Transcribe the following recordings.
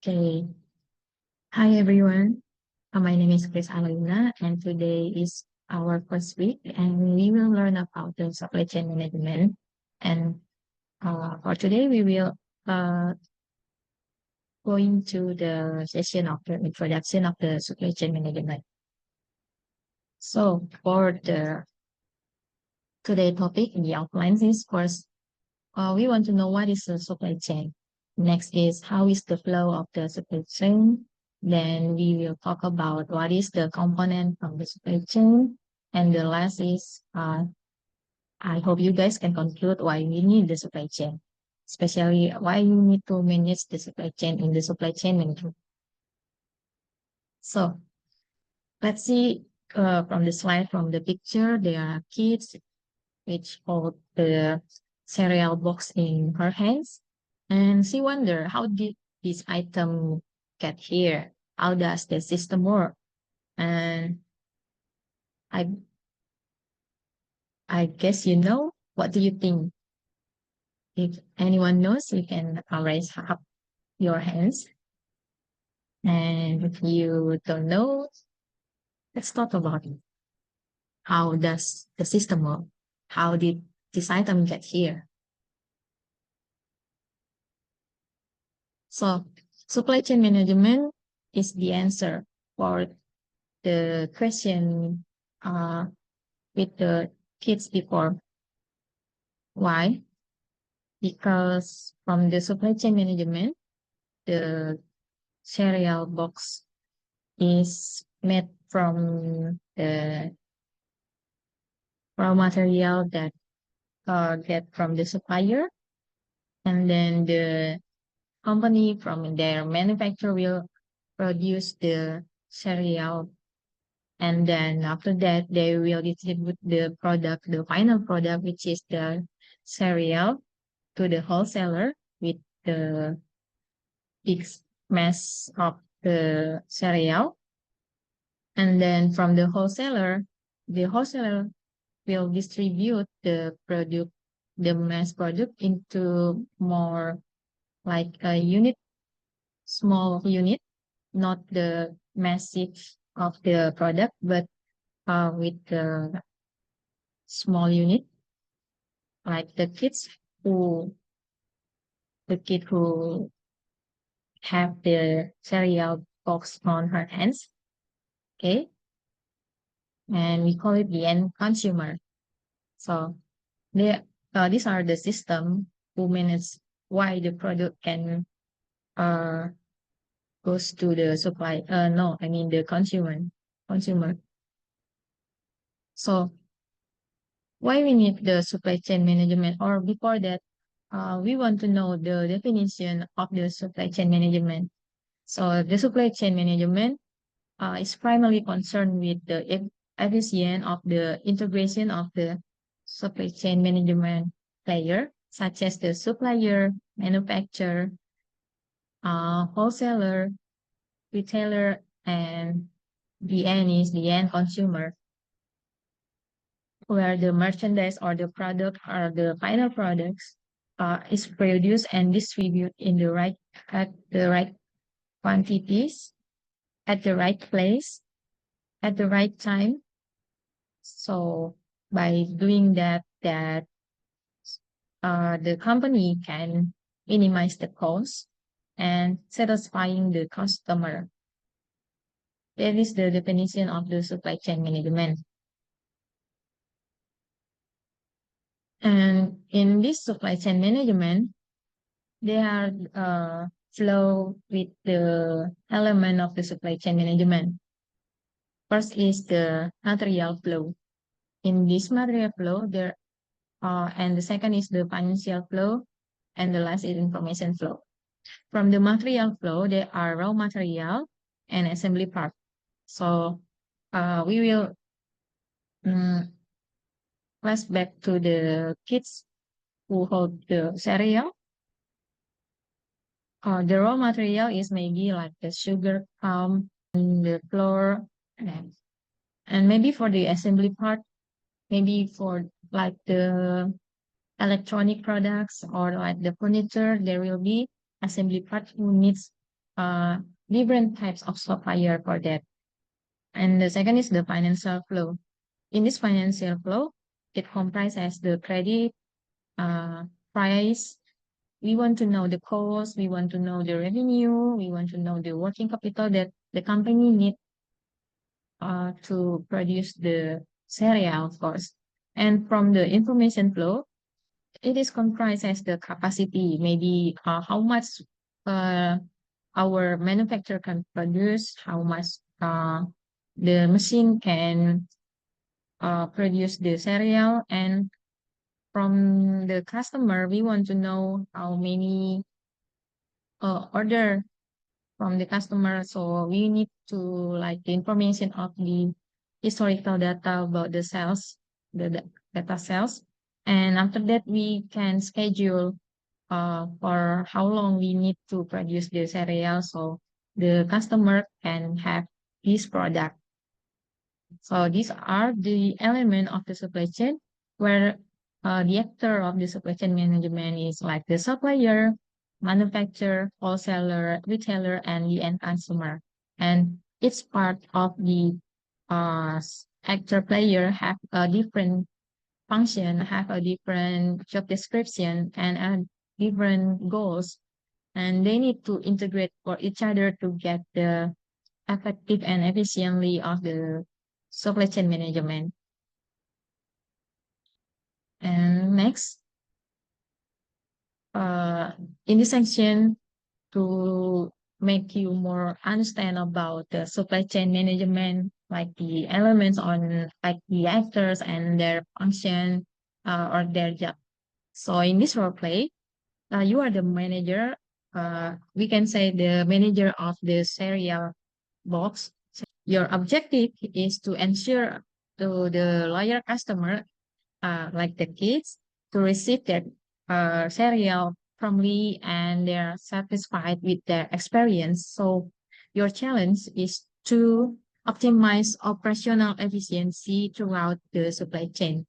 Okay. Hi, everyone. My name is Chris Alina, and today is our first week, and we will learn about the supply chain management. And for today, we will uh, go into the session of the introduction of the supply chain management. So, for the today topic, the outlines is first, we want to know what is the supply chain. Next is how is the flow of the supply chain. Then we will talk about what is the component from the supply chain. And the last is, I hope you guys can conclude why we need the supply chain, especially why you need to manage the supply chain in the supply chain management. So let's see from the slide, from the picture, there are kids which hold the cereal box in her hands. And she wondered, how did this item get here? How does the system work? And I I guess you know. What do you think? If anyone knows, you can raise up your hands. And if you don't know, let's talk about it. How does the system work? How did this item get here? So supply chain management is the answer for the question with the kids before. Why? Because from the supply chain management, the cereal box is made from the raw material that get from the supplier, and then the company from their manufacturer will produce the cereal, and then after that they will distribute the product, the final product, which is the cereal, to the wholesaler with the big mass of the cereal. And then from the wholesaler will distribute the product, the mass product, into more like a unit, small unit, not the massive of the product, but with the small unit, like who, the kid who have the cereal box on her hands. Okay. And we call it the end consumer. So they, these are the system who manage why the product can uh, goes to the supply. No, I mean the consumer. So why we need the supply chain management? Or before that, we want to know the definition of the supply chain management. So the supply chain management is primarily concerned with the efficient of the integration of the supply chain management player, such as the supplier, manufacturer, wholesaler, retailer, and the end is the end consumer, where the merchandise or the product or the final products is produced and distributed in the right at the right quantities, at the right place, at the right time. So by doing that, the company can minimize the cost and satisfying the customer. That is the definition of the supply chain management. And in this supply chain management, they are flow with the element of the supply chain management. First is the material flow. In this material flow, there and the second is the financial flow, and the last is information flow. From the material flow, there are raw material and assembly part. So we will um, flashback to the kids who hold the cereal. The raw material is maybe like the sugar, palm, and the flour, and maybe for the assembly part, maybe for like the electronic products or like the furniture, there will be assembly part who needs uh, different types of supplier for that. And the second is the financial flow. In this financial flow, it comprises the credit, uh, price. We want to know the cost, we want to know the revenue, we want to know the working capital that the company need to produce the cereal, of course. And from the information flow, it is comprised as the capacity, maybe how much uh, our manufacturer can produce, how much the machine can produce the cereal, and from the customer, we want to know how many order from the customer. So we need to like the information of the historical data about the sales, the data sales. And after that, we can schedule for how long we need to produce the cereal so the customer can have this product. So these are the element of the supply chain where the actor of the supply chain management is like the supplier, manufacturer, wholesaler, retailer, and the end consumer. And each part of the actor player have a different function, have a different job description, and a different goals. And they need to integrate for each other to get the effective and efficiently of the supply chain management. And next, uh, in this section, to make you more understand about the supply chain management, like the elements on like the actors and their function or their job. So in this role play, you are the manager. We can say the manager of the cereal box. Your objective is to ensure to the loyal customer, like the kids, to receive their cereal promptly and they're satisfied with their experience. So your challenge is to optimize operational efficiency throughout the supply chain.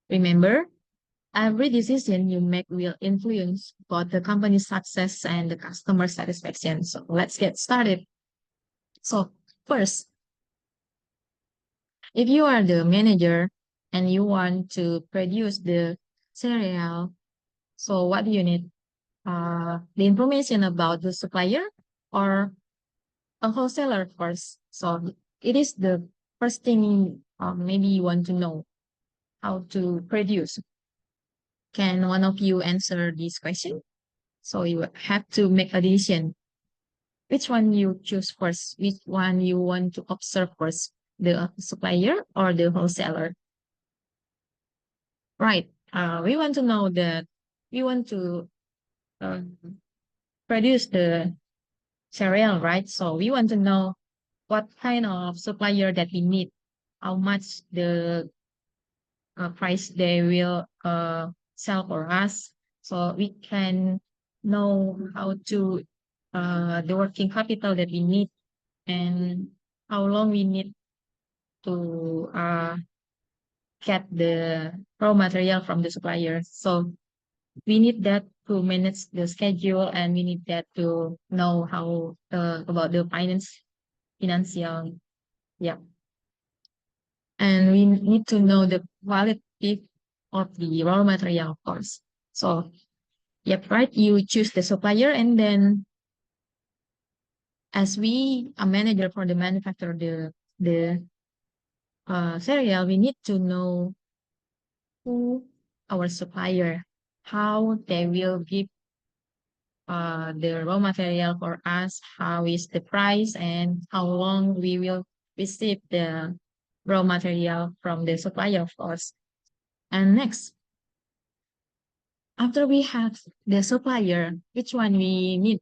Remember, every decision you make will influence both the company's success and the customer satisfaction. So let's get started. So first, if you are the manager and you want to produce the cereal, so what do you need? The information about the supplier or a wholesaler first. So it is the first thing maybe you want to know how to produce. Can one of you answer this question? So you have to make a decision. Which one you choose first? Which one you want to observe first? The supplier or the wholesaler? Right. We want to know that we want to uh, produce the cereal, right? So we want to know what kind of supplier that we need, how much the price they will sell for us, so we can know how to the working capital that we need and how long we need to get the raw material from the supplier. So we need that to manage the schedule and we need that to know how about the financial, yeah. And we need to know the quality of the raw material, of course. So, yep, right. You choose the supplier, and then as we a manager for the manufacturer, the cereal, we need to know who our supplier, how they will give the raw material for us, how is the price, and how long we will receive the raw material from the supplier, of course. And next, after we have the supplier, which one we need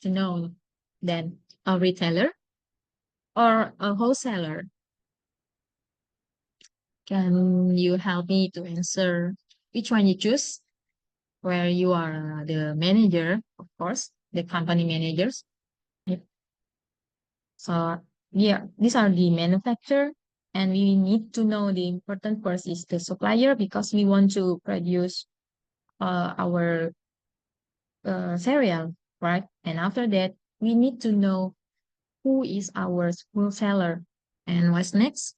to know then? A retailer or a wholesaler? Can you help me to answer which one you choose? Where you are the manager, of course, the company managers. Yep. So yeah, these are the manufacturer, and we need to know the important first is the supplier because we want to produce our cereal, right? And after that, we need to know who is our wholesaler. And what's next?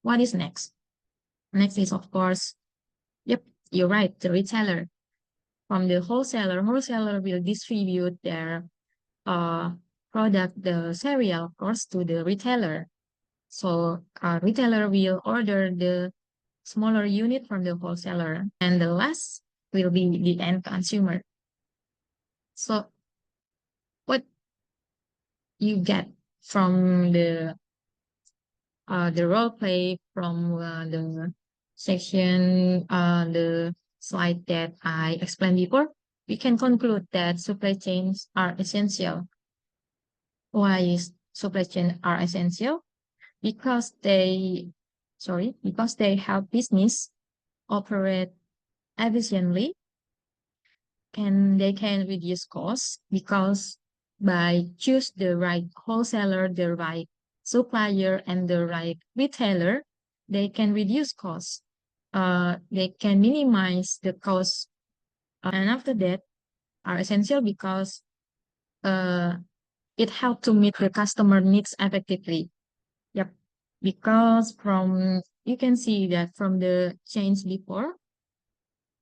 What is next? Next is, of course, yep, you're right, the retailer. From the wholesaler will distribute their uh, product, the cereal, of course, to the retailer. So retailer will order the smaller unit from the wholesaler. And the last will be the end consumer. So what you get from the role play from the section, the slide that I explained before, we can conclude that supply chains are essential. Why is supply chain are essential? Because because they help business operate efficiently, and they can reduce costs because by choose the right wholesaler, the right supplier, and the right retailer, they can reduce costs. They can minimize the cost, and after that are essential because uh, it helps to meet the customer needs effectively. Yep, because from you can see that from the change before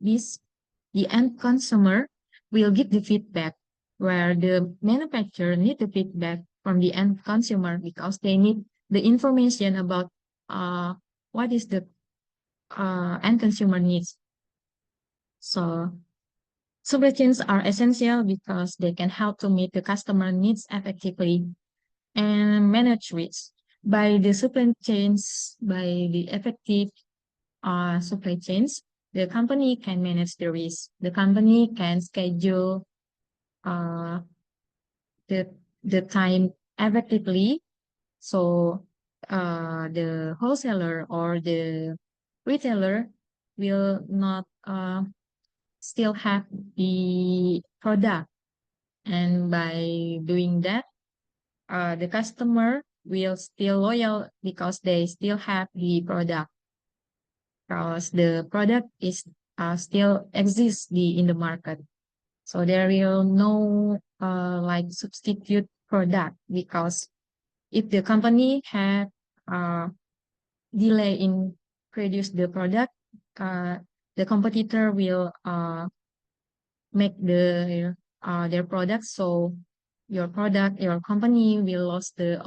this, the end consumer will give the feedback where the manufacturer need the feedback from the end consumer because they need the information about what is the end consumer needs. So supply chains are essential because they can help to meet the customer needs effectively and manage risk. By the supply chains, by the effective supply chains, the company can manage the risk. The company can schedule uh, the the time effectively. So the wholesaler or the retailer will not still have the product, and by doing that, the customer will still loyal because they still have the product because the product is still exists in the market. So there will no like substitute product because if the company had uh, delay in produce the product, uh, the competitor will make their product. So your company will lose the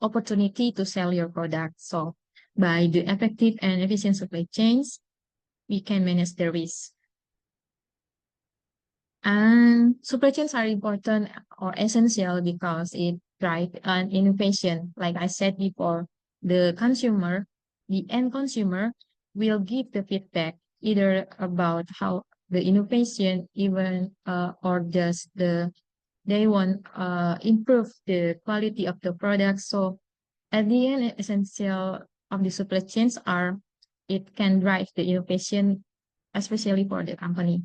opportunity to sell your product. So by the effective and efficient supply chains, we can manage the risk. And supply chains are important or essential because it drive an innovation. Like I said before, the end consumer will give the feedback either about how the innovation even or just they want improve the quality of the product. So at the end, essential of the supply chains are it can drive the innovation, especially for the company.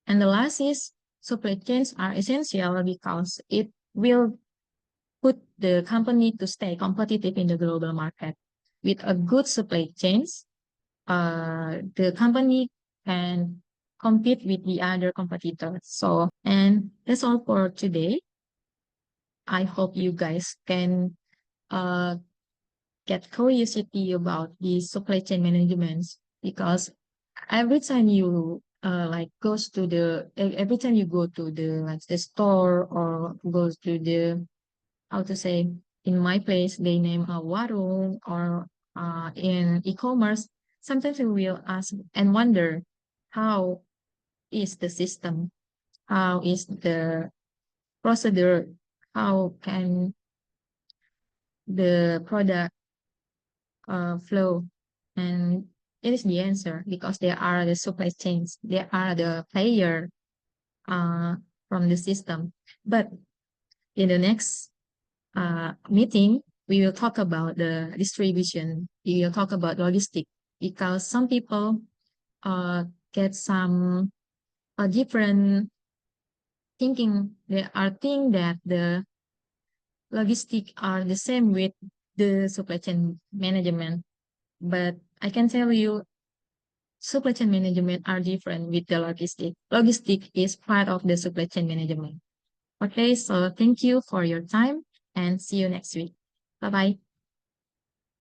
And the last is supply chains are essential because it will put the company to stay competitive in the global market. With a good supply chains, the company can compete with the other competitors. So, and that's all for today. I hope you guys can uh, get curiosity about the supply chain management because every time you every time you go to the like the store or goes to the how to say in my place they name a warung or in e-commerce, sometimes we will ask and wonder how is the system, how is the procedure, how can the product flow, and it is the answer because they are the supply chains, they are the player uh, from the system. But in the next meeting, we will talk about the distribution. We will talk about logistic because some people uh, get some different thinking. They are think that the logistic are the same with the supply chain management. But I can tell you supply chain management are different with the logistic. Logistic is part of the supply chain management. Okay, so thank you for your time and see you next week. Bye bye.